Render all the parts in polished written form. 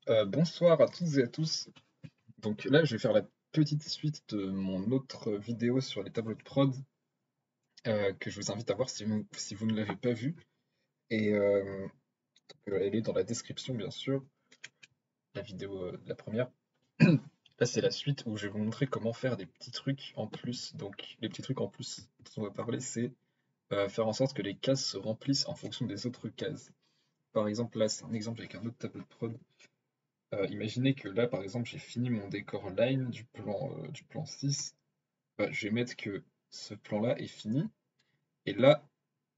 Bonsoir à toutes et à tous. Donc là, je vais faire la petite suite de mon autre vidéo sur les tableaux de prod que je vous invite à voir si vous ne l'avez pas vue. Et elle est dans la description, bien sûr, la vidéo de la première. Là, c'est la suite où je vais vous montrer comment faire des petits trucs en plus. Donc, les petits trucs en plus dont on va parler, c'est faire en sorte que les cases se remplissent en fonction des autres cases. Par exemple, là, c'est un exemple avec un autre tableau de prod. Imaginez que là, par exemple, j'ai fini mon décor line du plan 6. Bah, je vais mettre que ce plan-là est fini. Et là,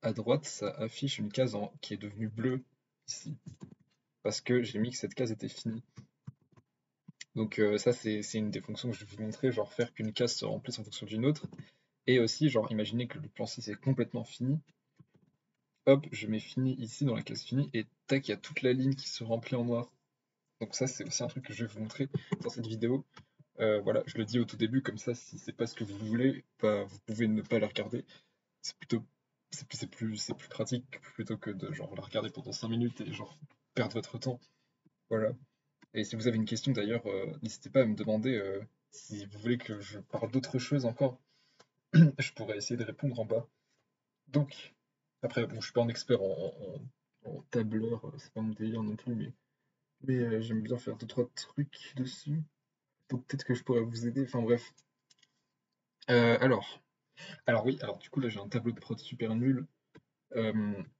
à droite, ça affiche une case qui est devenue bleue ici. Parce que j'ai mis que cette case était finie. Donc ça, c'est une des fonctions que je vais vous montrer, genre faire qu'une case se remplisse en fonction d'une autre. Et aussi, genre, imaginez que le plan 6 est complètement fini. Hop, je mets fini ici dans la case finie. Et tac, il y a toute la ligne qui se remplit en noir. Donc ça, c'est aussi un truc que je vais vous montrer dans cette vidéo. Voilà, je le dis au tout début, comme ça, si c'est pas ce que vous voulez, bah, vous pouvez ne pas le regarder. C'est plutôt, c'est plus pratique plutôt que de genre la regarder pendant 5 minutes et genre perdre votre temps. Voilà. Et si vous avez une question d'ailleurs, n'hésitez pas à me demander si vous voulez que je parle d'autres choses encore. Je pourrais essayer de répondre en bas. Donc, après, bon, je suis pas un expert en tableur, c'est pas mon délire non plus, mais j'aime bien faire deux, trois trucs dessus. Donc peut-être que je pourrais vous aider. Enfin bref. Alors oui, alors du coup là j'ai un tableau de prod super nul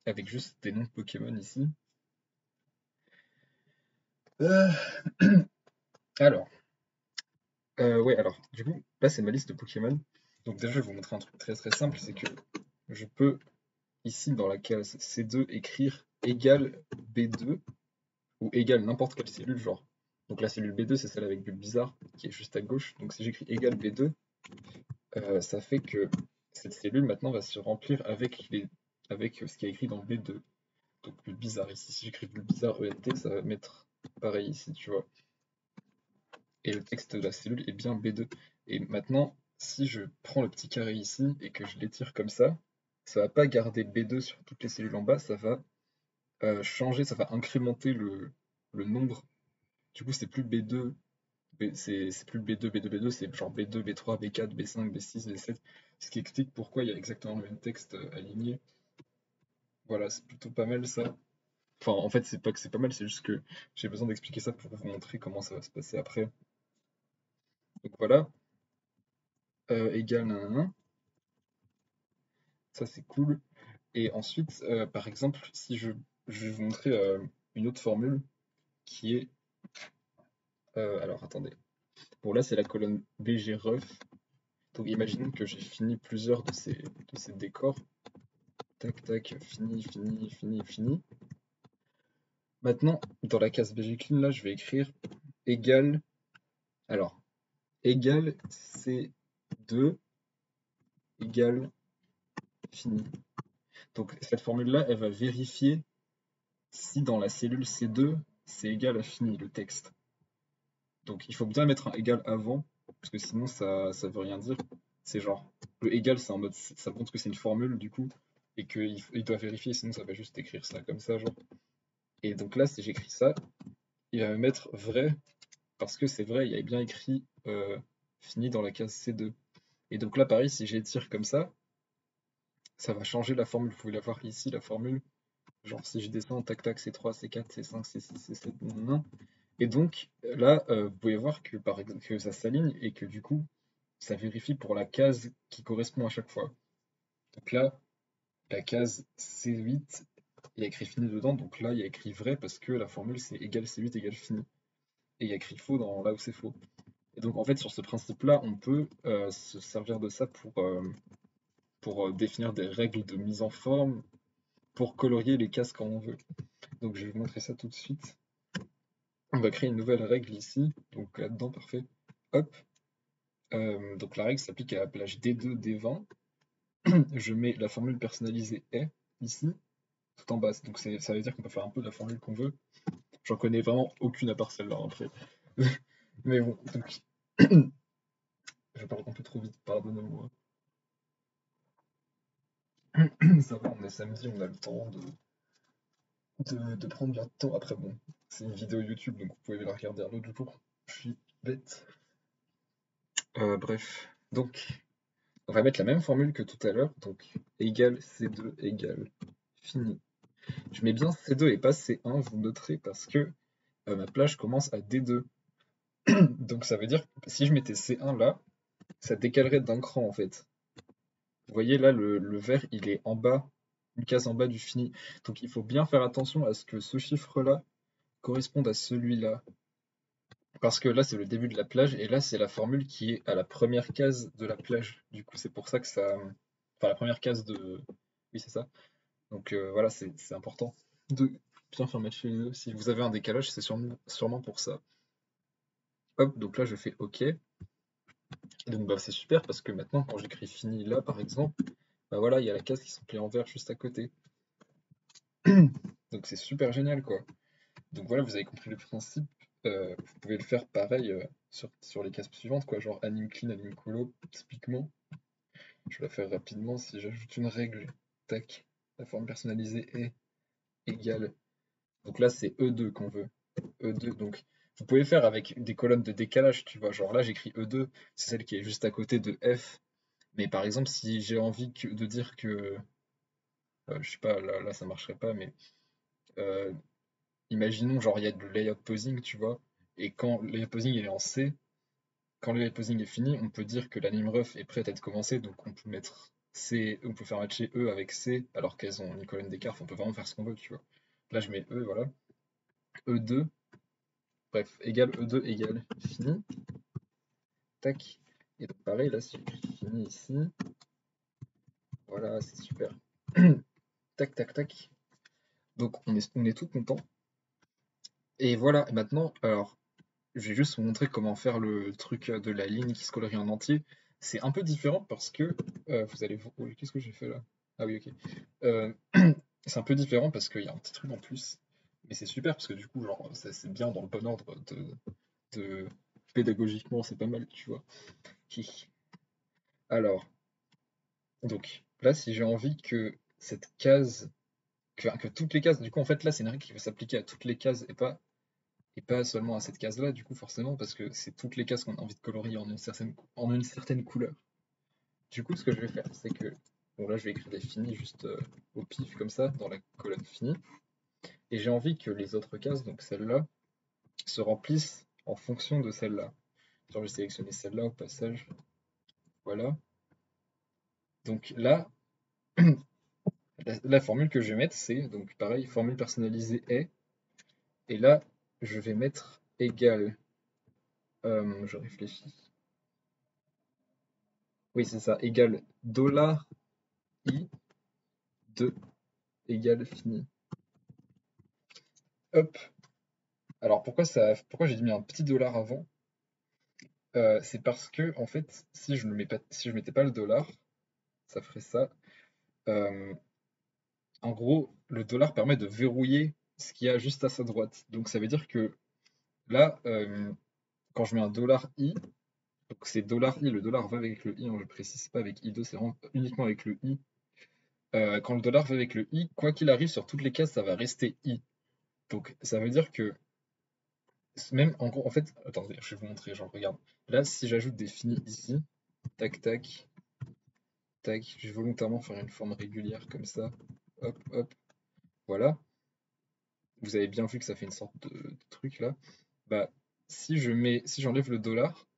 avec juste des noms de Pokémon ici. Euh, alors, ouais, alors du coup là c'est ma liste de Pokémon. Donc déjà je vais vous montrer un truc très très simple, c'est que je peux ici dans la case C2 écrire égal B2 ou égal n'importe quelle cellule genre. Donc la cellule B2 c'est celle avec Bulle Bizarre qui est juste à gauche. Donc si j'écris égal B2, ça fait que cette cellule maintenant va se remplir avec ce qui est écrit dans B2. Donc Bulle Bizarre ici, si j'écris Bulle Bizarre ENT, ça va mettre pareil ici, tu vois. Et le texte de la cellule est bien B2. Et maintenant, si je prends le petit carré ici et que je l'étire comme ça va pas garder B2 sur toutes les cellules en bas, ça va changer, ça va incrémenter le nombre. Du coup, c'est plus B2, c'est plus B2, B2, B2, c'est genre B2, B3, B4, B5, B6, B7. Ce qui explique pourquoi il y a exactement le même texte aligné. Voilà, c'est plutôt pas mal ça. Enfin, en fait, c'est pas que c'est pas mal, c'est juste que j'ai besoin d'expliquer ça pour vous montrer comment ça va se passer après. Donc voilà, égal nanana, ça c'est cool. Et ensuite, par exemple, si je vais vous montrer une autre formule qui est, alors attendez, bon là c'est la colonne BG ref. Donc imaginons que j'ai fini plusieurs de ces décors. Tac, tac, fini, fini, fini, fini. Maintenant, dans la case BG clean, là, je vais écrire égal, alors, égal C2 égal fini. Donc cette formule-là, elle va vérifier si dans la cellule C2, c'est égal à fini, le texte. Donc il faut bien mettre un égal avant, parce que sinon ça veut rien dire. C'est genre, le égal, c'est en mode, ça montre que c'est une formule du coup, et qu'il doit vérifier, sinon ça va juste écrire ça comme ça, genre. Et donc là, si j'écris ça, il va me mettre vrai, parce que c'est vrai, il y avait bien écrit fini dans la case C2. Et donc là, pareil, si j'étire comme ça va changer la formule. Vous pouvez la voir ici, la formule. Genre si je descends, tac tac, C3, C4, C5, C6, C7, non. Et donc là, vous pouvez voir que, que ça s'aligne et que du coup, ça vérifie pour la case qui correspond à chaque fois. Donc là, la case C8, il y a écrit fini dedans, donc là, il y a écrit vrai parce que la formule c'est égal C8 égale fini. Et il y a écrit faux là où c'est faux. Et donc en fait, sur ce principe-là, on peut se servir de ça pour définir des règles de mise en forme, pour colorier les cases quand on veut. Donc je vais vous montrer ça tout de suite. On va créer une nouvelle règle ici, donc là-dedans, parfait. Hop, donc la règle s'applique à la plage D2, D20. Je mets la formule personnalisée est ici, tout en bas. Donc ça veut dire qu'on peut faire un peu la formule qu'on veut. J'en connais vraiment aucune à part celle-là après. Mais bon, donc je parle un peu trop vite, pardonnez-moi. Ça va, on est samedi, on a le temps de prendre bien de temps. Après bon, C'est une vidéo YouTube, donc vous pouvez la regarder un autre jour. Je suis bête. Bref, donc on va mettre la même formule que tout à l'heure, donc égal C2 égale fini. Je mets bien C2 et pas C1, vous noterez, parce que ma plage commence à D2. Donc ça veut dire que si je mettais C1 là, ça décalerait d'un cran en fait. Vous voyez là, le vert, il est en bas, une case en bas du fini. Donc il faut bien faire attention à ce que ce chiffre-là corresponde à celui-là. Parce que là, c'est le début de la plage, et là, c'est la formule qui est à la première case de la plage. Du coup, c'est pour ça que ça... Enfin, la première case de... Oui, c'est ça. Donc voilà, c'est important de bien faire matcher les deux. Si vous avez un décalage, c'est sûrement pour ça. Hop, donc là, je fais OK. Et donc bah, c'est super parce que maintenant, quand j'écris fini là, par exemple, bah voilà, il y a la case qui s'emplit en vert juste à côté. Donc c'est super génial, quoi. Donc voilà, vous avez compris le principe. Vous pouvez le faire pareil sur les cases suivantes, quoi, genre anime clean, anime colo, typiquement. Je vais la faire rapidement si j'ajoute une règle. Tac. La forme personnalisée est égale. Donc là, c'est E2 qu'on veut. E2. Donc vous pouvez faire avec des colonnes de décalage, tu vois. Genre là, j'écris E2, c'est celle qui est juste à côté de F. Mais par exemple, si j'ai envie de dire que. Je sais pas, là ça marcherait pas, mais euh, imaginons, genre, il y a le layout posing, tu vois. Et quand le layout posing il est en C, quand le posing est fini, on peut dire que l'anime ref est prête à être commencée, donc on peut mettre C, on peut faire matcher E avec C, alors qu'elles ont une colonne d'écart, on peut vraiment faire ce qu'on veut, tu vois. Là, je mets E, voilà. E2, bref, égale E2 égale fini. Tac. Et donc pareil, là, si j'écris fini ici, voilà, c'est super. Tac, tac, tac. Donc on est tout content. Et voilà, maintenant, alors, je vais juste vous montrer comment faire le truc de la ligne qui se colorie en entier. C'est un peu différent parce que vous allez voir. Oui, qu'est-ce que j'ai fait là? Ah oui, ok. Euh, c'est un peu différent parce qu'il y a un petit truc en plus. Mais c'est super parce que du coup, genre, ça c'est bien dans le bon ordre de pédagogiquement, c'est pas mal, tu vois. Hi. Alors, donc là, si j'ai envie que cette case, que toutes les cases, du coup, en fait, là, c'est une règle qui va s'appliquer à toutes les cases et pas seulement à cette case-là, du coup, forcément, parce que c'est toutes les cases qu'on a envie de colorier en une certaine couleur. Du coup, ce que je vais faire, c'est que, bon là, je vais écrire des finis juste au pif, comme ça, dans la colonne finie, et j'ai envie que les autres cases, donc celle-là, se remplissent en fonction de celle-là. Genre, je vais sélectionner celle-là au passage, voilà. Donc là, la formule que je vais mettre, c'est, donc pareil, formule personnalisée est, et là, je vais mettre égal, je réfléchis, oui, c'est ça, égal $i de égale fini. Hop. Alors pourquoi j'ai mis un petit dollar avant? C'est parce que en fait, si je mettais pas le dollar, ça ferait ça. Euh, En gros, le dollar permet de verrouiller ce qu'il y a juste à sa droite. Donc ça veut dire que là, quand je mets un dollar $i, donc c'est dollar $i, le dollar va avec le i, hein, je précise pas avec i2, c'est vraiment uniquement avec le i. Quand le dollar va avec le i, quoi qu'il arrive sur toutes les cases, ça va rester i. Donc ça veut dire que même en gros, en fait, attendez, je vais vous montrer, genre regarde. Là, si j'ajoute des finis ici, tac tac, tac, je vais volontairement faire une forme régulière comme ça. Hop, hop, voilà. Vous avez bien vu que ça fait une sorte de truc là. Bah, si j'enlève le dollar,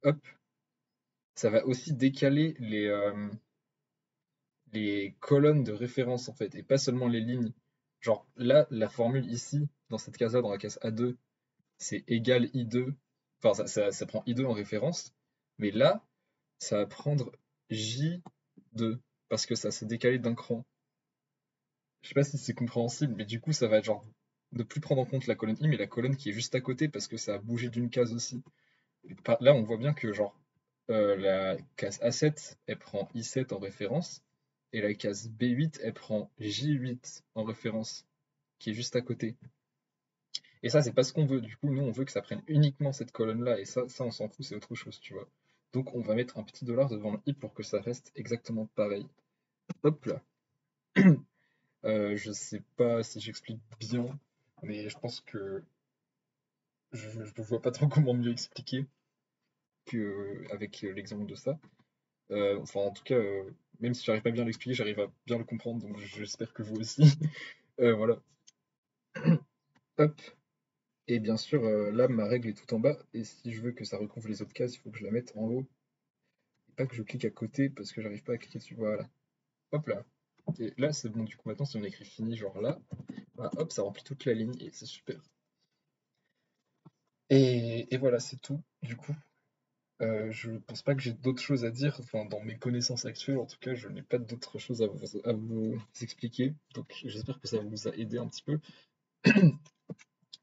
hop, ça va aussi décaler les colonnes de référence en fait, et pas seulement les lignes. Genre là, la formule ici, dans cette case-là, dans la case A2, c'est égal I2. Enfin, ça prend I2 en référence. Mais là, ça va prendre J2, parce que ça s'est décalé d'un cran. Je sais pas si c'est compréhensible, mais du coup, ça va être genre ne plus prendre en compte la colonne I, mais la colonne qui est juste à côté, parce que ça a bougé d'une case aussi. Là, on voit bien que genre la case A7, elle prend I7 en référence, et la case B8, elle prend J8 en référence, qui est juste à côté. Et ça, c'est pas ce qu'on veut. Du coup, nous, on veut que ça prenne uniquement cette colonne-là, et ça on s'en fout, c'est autre chose, tu vois. Donc, on va mettre un petit dollar devant le i pour que ça reste exactement pareil. Hop là. Je sais pas si j'explique bien, mais je pense que je vois pas trop comment mieux expliquer qu'avec l'exemple de ça. Enfin, en tout cas, même si j'arrive pas bien à l'expliquer, j'arrive à bien le comprendre, donc j'espère que vous aussi. Voilà. Hop. Et bien sûr, là, ma règle est tout en bas, et si je veux que ça recouvre les autres cases, il faut que je la mette en haut, et pas que je clique à côté, parce que j'arrive pas à cliquer dessus. Voilà. Hop là. Et là, c'est bon, du coup, maintenant, si on écrit fini, genre là, bah, hop, ça remplit toute la ligne, et c'est super. Et voilà, c'est tout, du coup. Je pense pas que j'ai d'autres choses à dire. Enfin, dans mes connaissances actuelles, en tout cas, je n'ai pas d'autres choses à vous expliquer. Donc, j'espère que ça vous a aidé un petit peu.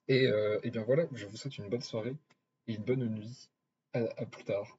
Et bien voilà, je vous souhaite une bonne soirée et une bonne nuit. À plus tard.